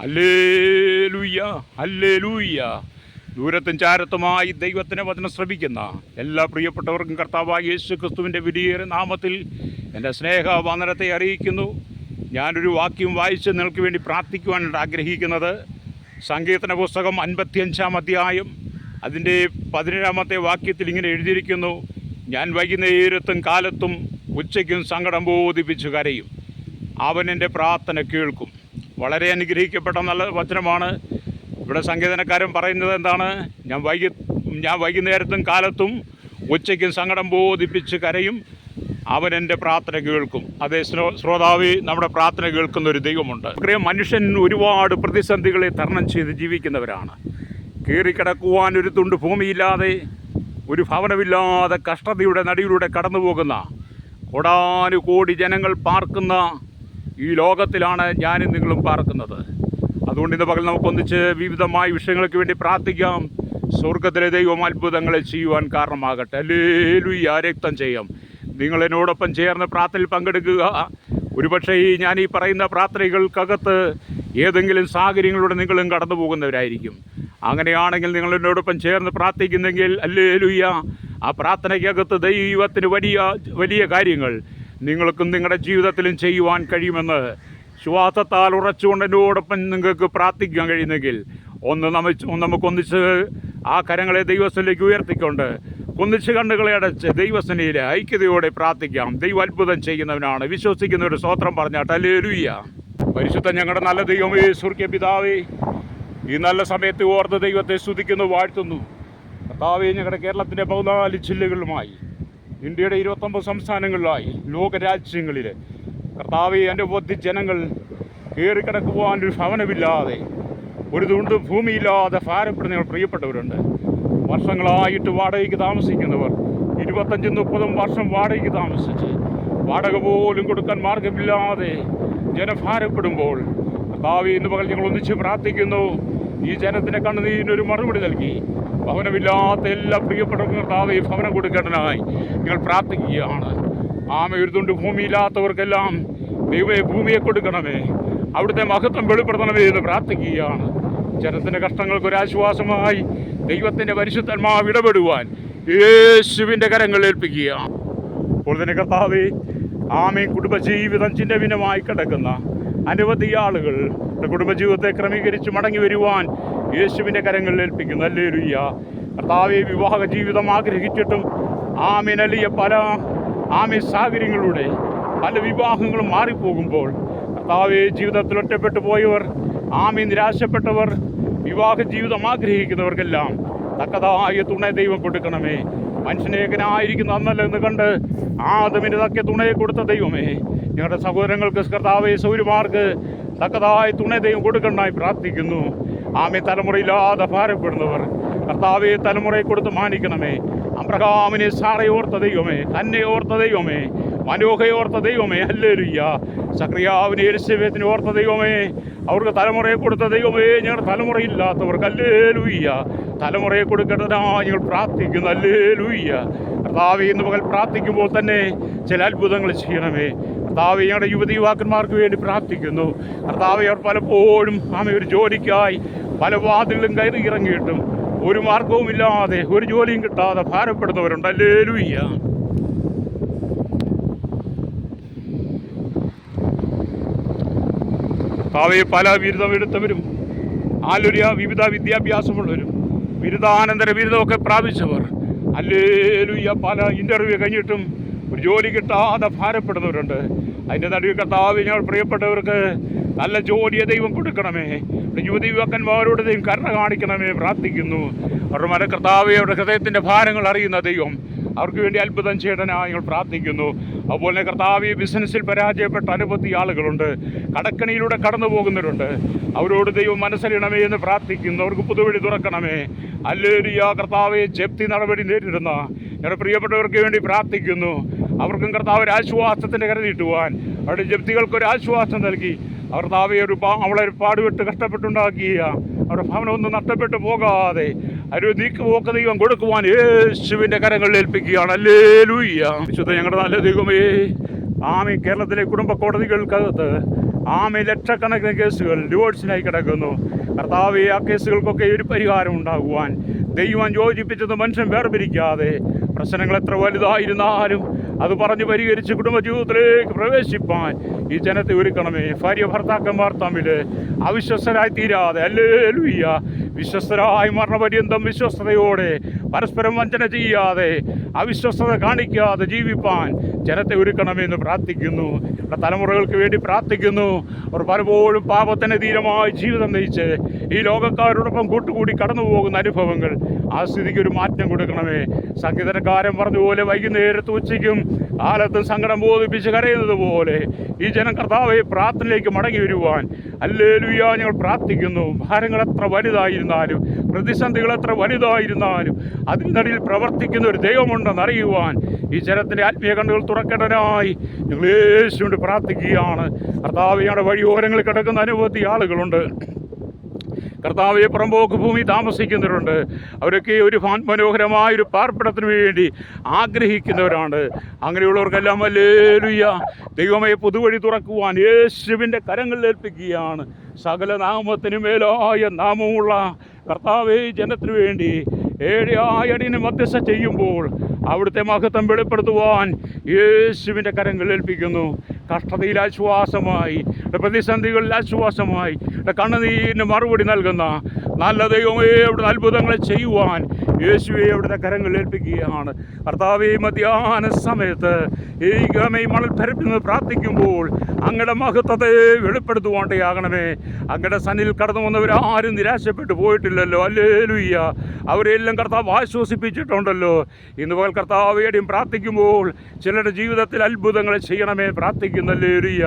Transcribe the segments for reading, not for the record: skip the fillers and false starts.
Hallelujah, hallelujah. ദൂരത്തും ചാരത്തുമായി ദൈവത്തിൻ്റെ വചനം ശ്രവിക്കുന്ന എല്ലാ പ്രിയപ്പെട്ടവർക്കും കർത്താവായ യേശു ക്രിസ്തുവിൻ്റെ വലിയ നാമത്തിൽ എൻ്റെ സ്നേഹവന്ദനത്തെ അറിയിക്കുന്നു. ഞാനൊരു വാക്യം വായിച്ച് നിങ്ങൾക്ക് വേണ്ടി പ്രാർത്ഥിക്കുവാനാണ് ആഗ്രഹിക്കുന്നത്. സങ്കീർത്തന പുസ്തകം 55-ാം അധ്യായം അതിൻ്റെ 17-ാമത്തെ വാക്യത്തിൽ ഇങ്ങനെ എഴുതിയിരിക്കുന്നു: ഞാൻ വൈകുന്നേരത്തും കാലത്തും ഉച്ചയ്ക്കും സങ്കടം ബോധിപ്പിച്ച് കരയും, അവൻ എൻ്റെ പ്രാർത്ഥന കേൾക്കും. വളരെ അനുഗ്രഹിക്കപ്പെട്ട നല്ല വചനമാണ്. ഇവിടെ സംഗീതനക്കാരൻ പറയുന്നത് എന്താണ്? ഞാൻ വൈകുന്നേരത്തും കാലത്തും ഉച്ചയ്ക്കും സങ്കടം ബോധിപ്പിച്ച് കരയും, അവൻ എൻ്റെ പ്രാർത്ഥന കേൾക്കും. അതേ ശ്രോതാവേ, നമ്മുടെ പ്രാർത്ഥന കേൾക്കുന്ന ഒരു ദൈവമുണ്ട്. മനുഷ്യൻ ഒരുപാട് പ്രതിസന്ധികളെ തരണം ചെയ്ത് ജീവിക്കുന്നവരാണ്. കീറിക്കിടക്കുവാൻ ഒരു തുണ്ട് ഭൂമിയില്ലാതെ, ഒരു ഭവനമില്ലാതെ കഷ്ടതയുടെ നടിയിലൂടെ കടന്നു പോകുന്ന കോടാനുകോടി ജനങ്ങൾ പാർക്കുന്ന ഈ ലോകത്തിലാണ് ഞാനും നിങ്ങളും പാർക്കുന്നത്. അതുകൊണ്ട് ഇന്ന് പകൽ നമുക്കൊന്നിച്ച് വിവിധമായ വിഷയങ്ങൾക്ക് വേണ്ടി പ്രാർത്ഥിക്കാം. സ്വർഗത്തിലെ ദൈവം അത്ഭുതങ്ങളെ ചെയ്യുവാൻ കാരണമാകട്ടെ. ഹല്ലേലൂയ, രക്തം ചെയ്യാം. നിങ്ങൾ എന്നോടൊപ്പം ചേർന്ന് പ്രാർത്ഥനയിൽ പങ്കെടുക്കുക. ഒരുപക്ഷേ ഞാൻ ഈ പറയുന്ന പ്രാർത്ഥനകൾക്കകത്ത് ഏതെങ്കിലും സാഹചര്യങ്ങളിലൂടെ നിങ്ങളും കടന്നു പോകുന്നവരായിരിക്കും. അങ്ങനെയാണെങ്കിൽ നിങ്ങൾ എന്നോടൊപ്പം ചേർന്ന് പ്രാർത്ഥിക്കുന്നെങ്കിൽ ഹല്ലേലൂയ, ആ പ്രാർത്ഥനയ്ക്കകത്ത് ദൈവത്തിന് വലിയ കാര്യങ്ങൾ നിങ്ങൾക്കും നിങ്ങളുടെ ജീവിതത്തിലും ചെയ്യുവാൻ കഴിയുമെന്ന് ശ്വാസത്താൽ ഉറച്ചുകൊണ്ട് എന്നോടൊപ്പം നിങ്ങൾക്ക് പ്രാർത്ഥിക്കാൻ കഴിയുന്നെങ്കിൽ നമുക്കൊന്നിച്ച് ആ കരങ്ങളെ ദൈവസ്ഥനിലേക്ക് ഉയർത്തിക്കൊണ്ട് ഒന്നിച്ച് കണ്ണുകളെ അടച്ച് ദൈവസ്ഥനയിലെ ഐക്യതയോടെ പ്രാർത്ഥിക്കാം. ദൈവം അത്ഭുതം ചെയ്യുന്നവനാണ്. വിശ്വസിക്കുന്ന ഒരു സ്തോത്രം പറഞ്ഞാട്ട് ഹല്ലേലൂയ. പരിശുദ്ധ ഞങ്ങളുടെ നല്ല ദൈവമേ, സ്വർഗ്ഗീയ പിതാവേ, ഈ നല്ല സമയത്ത് ഓർത്ത് ദൈവത്തെ സ്തുതിക്കുന്നു, വാഴ്ത്തുന്നു. കർത്താവേ, ഞങ്ങളുടെ കേരളത്തിൻ്റെ 14 ജില്ലകളുമായി, ഇന്ത്യയുടെ 29 സംസ്ഥാനങ്ങളിലായി, ലോകരാജ്യങ്ങളിൽ കർത്താവേ, അനവധി ജനങ്ങൾ കയറിക്കിടക്കുവാൻ ഒരു ഭവനമില്ലാതെ, ഒരു തുണ്ട് ഭൂമിയില്ലാതെ ഭാരപ്പെടുന്ന പ്രിയപ്പെട്ടവരുണ്ട്. വർഷങ്ങളായിട്ട് വാടകയ്ക്ക് താമസിക്കുന്നവർ, 25-30 വർഷം വാടകയ്ക്ക് താമസിച്ച് വാടക പോലും കൊടുക്കാൻ മാർഗമില്ലാതെ ജനഭാരപ്പെടുമ്പോൾ കർത്താവേ, ഇന്ന് പകൽ ഞങ്ങൾ ഒന്നിച്ച് പ്രാർത്ഥിക്കുന്നു. ഈ ജനത്തിൻ്റെ കണ്ണുനീരിനൊരു മറുപടി നൽകി ഭവനമില്ലാത്ത എല്ലാ പ്രിയപ്പെട്ടവർക്കും കർത്താവേ ഭവനം കൊടുക്കേണ്ടതിനായി ഞങ്ങൾ പ്രാർത്ഥിക്കുകയാണ്. ഒരു തുണ്ട് ഭൂമിയില്ലാത്തവർക്കെല്ലാം ദൈവമേ ഭൂമിയെ കൊടുക്കണമേ, അവിടുത്തെ മഹത്വം വെളിപ്പെടുത്തണമേ എന്ന് പ്രാർത്ഥിക്കുകയാണ്. ജനത്തിൻ്റെ കഷ്ടങ്ങൾക്കൊരാശ്വാസമായി ദൈവത്തിൻ്റെ പരിശുദ്ധാത്മാവ് ഇടപെടുവാൻ യേശുവിൻ്റെ കരങ്ങൾ ഏൽപ്പിക്കുക. അപ്പോൾ തന്നെ കർത്താവേ, കുടുംബജീവിതം ചിഹ്നഭിന്നമായി കിടക്കുന്ന അനവധി ആളുകൾ കുടുംബജീവിതത്തെ ക്രമീകരിച്ച് മടങ്ങി വരുവാൻ യേശുവിൻ്റെ കരങ്ങളിൽ ഏൽപ്പിക്കുന്നു. ഹല്ലേലൂയ. കർത്താവേ, വിവാഹ ജീവിതം ആഗ്രഹിച്ചിട്ടും അലിയ പല സാഹചര്യങ്ങളിലൂടെ പല വിവാഹങ്ങളും മാറിപ്പോകുമ്പോൾ കർത്താവേ, ജീവിതത്തിൽ ഒറ്റപ്പെട്ടു പോയവർ, നിരാശപ്പെട്ടവർ, വിവാഹ ജീവിതം ആഗ്രഹിക്കുന്നവർക്കെല്ലാം തക്കതായ തുണ ദൈവം കൊടുക്കണമേ. മനുഷ്യനേകനായിരിക്കുന്ന അന്നല്ലെന്ന് കണ്ട് ആദമിന് തക്ക തുണയെ കൊടുത്ത ദൈവമേ, ഞങ്ങളുടെ സഹോദരങ്ങൾക്ക് കർത്താവേ സൗര്യമാർക്ക് തക്കതായ തുണ ദൈവം കൊടുക്കണമായി പ്രാർത്ഥിക്കുന്നു. തലമുറയില്ലാതെ ഭാരപ്പെടുന്നവർ കർത്താവെ തലമുറയെ കൊടുത്ത് മാനിക്കണമേ. അബ്രഹാമിനെ സാറയെ ഓർത്ത ദൈവമേ, തന്നെ ഓർത്ത ദൈവമേ, മനോഹയെ ഓർത്ത ദൈവമേ, ഹല്ലേലൂയ. സക്രിയാവിനെ എലിസബത്തിനെ ഓർത്ത ദൈവമേ, അവർക്ക് തലമുറയെ കൊടുത്ത ദൈവമേ, ഞങ്ങളുടെ തലമുറയില്ലാത്തവർക്ക് ഹല്ലേലൂയ തലമുറയെ കൊടുക്കേണ്ടതിനായി ഞങ്ങൾ പ്രാർത്ഥിക്കുന്നു. ഹല്ലേലൂയ. കർത്താവേ, ഇന്ന് പകൽ പ്രാർത്ഥിക്കുമ്പോൾ തന്നെ ചില അത്ഭുതങ്ങൾ ചെയ്യണമേ. കർത്താവേ, ഞങ്ങളുടെ യുവതി യുവാക്കന്മാർക്ക് വേണ്ടി പ്രാർത്ഥിക്കുന്നു. കർത്താവേ, അവർ പലപ്പോഴും ഒരു ജോലിക്കായി പല വാതിലും കയറി ഇറങ്ങിയിട്ടും ഒരു മാർഗവുമില്ലാതെ, ഒരു ജോലിയും കിട്ടാതെ ഭാരപ്പെടുന്നവരുണ്ട്. ഹല്ലേലൂയ. കർത്താവേ, പല ബിരുദമെടുത്തവരും വിവിധ വിദ്യാഭ്യാസമുള്ളവരും ബിരുദാനന്തര ബിരുദമൊക്കെ പ്രാപിച്ചവർ ഹല്ലേലൂയ പല ഇൻ്റർവ്യൂ കഴിഞ്ഞിട്ടും ഒരു ജോലി കിട്ടാതെ ഭാരപ്പെടുന്നവരുണ്ട്. അതിൻ്റെ നടുവിൽ കർത്താവേ, ഞങ്ങൾ പ്രിയപ്പെട്ടവർക്ക് നല്ല ജോലിയെ ദൈവം കൊടുക്കണമേ. യുവതി യുവാക്കന്മാരോട് ദൈവം കരുണ കാണിക്കണമേ പ്രാർത്ഥിക്കുന്നു. അവരുടെ കർത്താവേ, അവരുടെ ഹൃദയത്തിൻ്റെ ഭാരങ്ങൾ അറിയുന്ന ദൈവം അവർക്ക് വേണ്ടി അത്ഭുതം ചെയ്യണമെന്നായി ഞങ്ങൾ പ്രാർത്ഥിക്കുന്നു. അതുപോലെ കർത്താവേ, ബിസിനസ്സിൽ പരാജയപ്പെട്ട അനവധി ആളുകളുണ്ട്, കടക്കണിയിലൂടെ കടന്നു പോകുന്നവരുണ്ട്. അവരോട് ദൈവം മനസ്സറിയണമേ എന്ന് പ്രാർത്ഥിക്കുന്നു. അവർക്ക് പുതുവഴി തുറക്കണമേ. ഹല്ലേലൂയ. കർത്താവേ, ജപ്തി നടപടി നേരിടുന്ന ഞങ്ങളുടെ പ്രിയപ്പെട്ടവർക്ക് വേണ്ടി പ്രാർത്ഥിക്കുന്നു. അവർക്കും കർത്താവ് ഒരു ആശ്വാസത്തിൻ്റെ കര നീട്ടുവാൻ, അവരുടെ ജപ്തികൾക്കൊരാശ്വാസം നൽകി അവർ അവളെ പാടുപെട്ട് കഷ്ടപ്പെട്ടുണ്ടാക്കിയ അവരുടെ ഭവനമൊന്നും നഷ്ടപ്പെട്ടു പോകാതെ ഒരു നീക്കുപോക്ക് ദൈവം കൊടുക്കുവാൻ യേശുവിൻ്റെ കരങ്ങളിൽ ഏൽപ്പിക്കുകയാണ്. ഹല്ലേലൂയ. വിശുദ്ധ ഞങ്ങളുടെ നല്ല ദൈവമേ, കേരളത്തിലെ കുടുംബ കോടതികൾക്കകത്ത് ലക്ഷക്കണക്കിന് കേസുകൾ ഡിവോഴ്സിനായി കിടക്കുന്നു. കർത്താവെ, ആ കേസുകൾക്കൊക്കെ ഒരു പരിഹാരം ഉണ്ടാകുവാൻ ദൈവം യോജിപ്പിച്ചത് മനുഷ്യൻ വേർപിരിക്കാതെ പ്രശ്നങ്ങൾ എത്ര വലുതായിരുന്നാലും അത് പറഞ്ഞ് പരിഹരിച്ച് കുടുംബജീവിതത്തിലേക്ക് പ്രവേശിപ്പാൻ ഈ ജനത്തെ ഒരുക്കണമേ. ഭാര്യ ഭർത്താക്കന്മാർ തമ്മിൽ അവിശ്വസ്തരായി തീരാതെ, ഹല്ലേലൂയ, വിശ്വസ്തരായി മരണപര്യന്തം വിശ്വസ്തയോടെ പരസ്പരം വഞ്ചന ചെയ്യാതെ അവിശ്വസ്തത കാണിക്കാതെ ജീവിപ്പാൻ ജനത്തെ ഒരുക്കണമെന്ന് പ്രാർത്ഥിക്കുന്നു. തലമുറകൾക്ക് വേണ്ടി പ്രാർത്ഥിക്കുന്നു. അവർ പലപ്പോഴും പാപത്തിന് ധീരമായി ജീവിതം നയിച്ച് ഈ ലോകക്കാരോടൊപ്പം കൂട്ടുകൂടി കടന്നു പോകുന്ന അനുഭവങ്ങൾ, ആ സ്ഥിതിക്ക് ഒരു മാറ്റം കൊടുക്കണമേ. സംഗീതക്കാരൻ പറഞ്ഞതുപോലെ വൈകുന്നേരത്ത് ഉച്ചയ്ക്കും കാലത്തും സങ്കടം ബോധിപ്പിച്ച് കരയുന്നത് പോലെ ഈ ജനം കർത്താവെ പ്രാർത്ഥനയിലേക്ക് മടങ്ങി വരുവാൻ ഹല്ലേലൂയ ഞങ്ങൾ പ്രാർത്ഥിക്കുന്നു. ഭാരങ്ങൾ എത്ര വലുതായിരുന്നാലും പ്രതിസന്ധികൾ എത്ര വലുതായിരുന്നാലും അതിനിടയിൽ പ്രവർത്തിക്കുന്ന ഒരു ദൈവമുണ്ടെന്ന് അറിയുവാൻ ഈ ജനത്തിൻ്റെ ആത്മീയ കണ്ണുകൾ തുറക്കേണ്ടതിനായി ഞങ്ങൾ യേശുവിനോട് പ്രാർത്ഥിക്കുകയാണ്. കർത്താവെ, ഞങ്ങളുടെ വഴിയോരങ്ങളിൽ കിടക്കുന്ന അനവധി ആളുകളുണ്ട്. കർത്താവെ, പുറമ്പോക്ക് ഭൂമി താമസിക്കുന്നവരുണ്ട്. അവരൊക്കെ ഒരു മനോഹരമായൊരു പാർപ്പിടത്തിന് വേണ്ടി ആഗ്രഹിക്കുന്നവരാണ്. അങ്ങനെയുള്ളവർക്കെല്ലാം ഹല്ലേലൂയ ദൈവമേ പുതുവഴി തുറക്കുവാൻ യേശുവിൻ്റെ കരങ്ങളിൽ ഏൽപ്പിക്കുകയാണ്. സകല നാമത്തിനു മേലായ നാമമുള്ള കർത്താവെ, ജനത്തിനു വേണ്ടി ഏഴായടിന് മധ്യസ്ഥ ചെയ്യുമ്പോൾ അവിടുത്തെ മഹത്വം വെളിപ്പെടുത്തുവാൻ യേശുവിൻ്റെ കരങ്ങളിൽ ഏൽപ്പിക്കുന്നു. കഷ്ടതയിൽ ആശ്വാസമായി, പ്രതിസന്ധികളിൽ ആശ്വാസമായി, കണ്ണുനീരിന് മറുപടി നൽകുന്ന നല്ല ദൈവമേ, അവിടുത്തെ അത്ഭുതങ്ങളെ ചെയ്യുവാൻ യേശുവെ അവിടുത്തെ കരങ്ങളിൽ ഏൽപ്പിക്കുകയാണ്. കർത്താവേ, മധ്യാഹ്ന സമയത്ത് ഈ മണൽ പരപ്പിൽ നിന്ന് പ്രാർത്ഥിക്കുമ്പോൾ അങ്ങയുടെ മഹത്വത്തെ വെളിപ്പെടുത്തുവാണ്ടയാകണമേ. അങ്ങയുടെ സന്നിധിയിൽ കടന്നു വന്നവരാരും നിരാശപ്പെട്ടു പോയിട്ടില്ലല്ലോ. ഹല്ലേലൂയ, അവരെല്ലാം കർത്താവ് ആശ്വസിപ്പിച്ചിട്ടുണ്ടല്ലോ. ഇന്ന് പകൽ കർത്താവേടിയും പ്രാർത്ഥിക്കുമ്പോൾ ചിലരുടെ ജീവിതത്തിൽ അത്ഭുതങ്ങളെ ചെയ്യണമേ പ്രാർത്ഥിക്കുന്നു. ഹല്ലേലൂയ,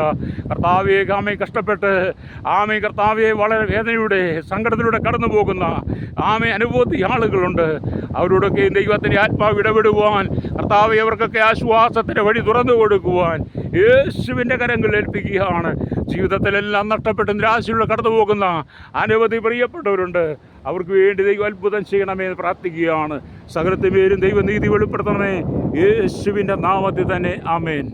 കർത്താവെ, കഷ്ടപ്പെട്ട് കർത്താവെ വളരെ വേദനയുടെ സങ്കടത്തിലൂടെ കടന്നു പോകുന്ന അനവധി ആളുകളുണ്ട്. അവരോടൊക്കെ ദൈവത്തിൻ്റെ ആത്മാവ് ഇടപെടുവാൻ കർത്താവെ, അവർക്കൊക്കെ ആശ്വാസത്തിൻ്റെ വഴി തുറന്നു കൊടുക്കുവാൻ യേശുവിൻ്റെ കരങ്ങളിൽ ഏൽപ്പിക്കുകയാണ്. ജീവിതത്തിലെല്ലാം നഷ്ടപ്പെട്ട് നിരാശയിലൂടെ കടന്നു പോകുന്ന അനവധി പ്രിയപ്പെട്ടവരുണ്ട്. അവർക്ക് വേണ്ടി ദൈവം അത്ഭുതം ചെയ്യണമേ എന്ന് പ്രാർത്ഥിക്കുകയാണ്. സകലത്തെ പേരും ദൈവനീതി വെളിപ്പെടുത്തണമേ യേശുവിൻ്റെ നാമത്തിൽ തന്നെ. ആമേൻ.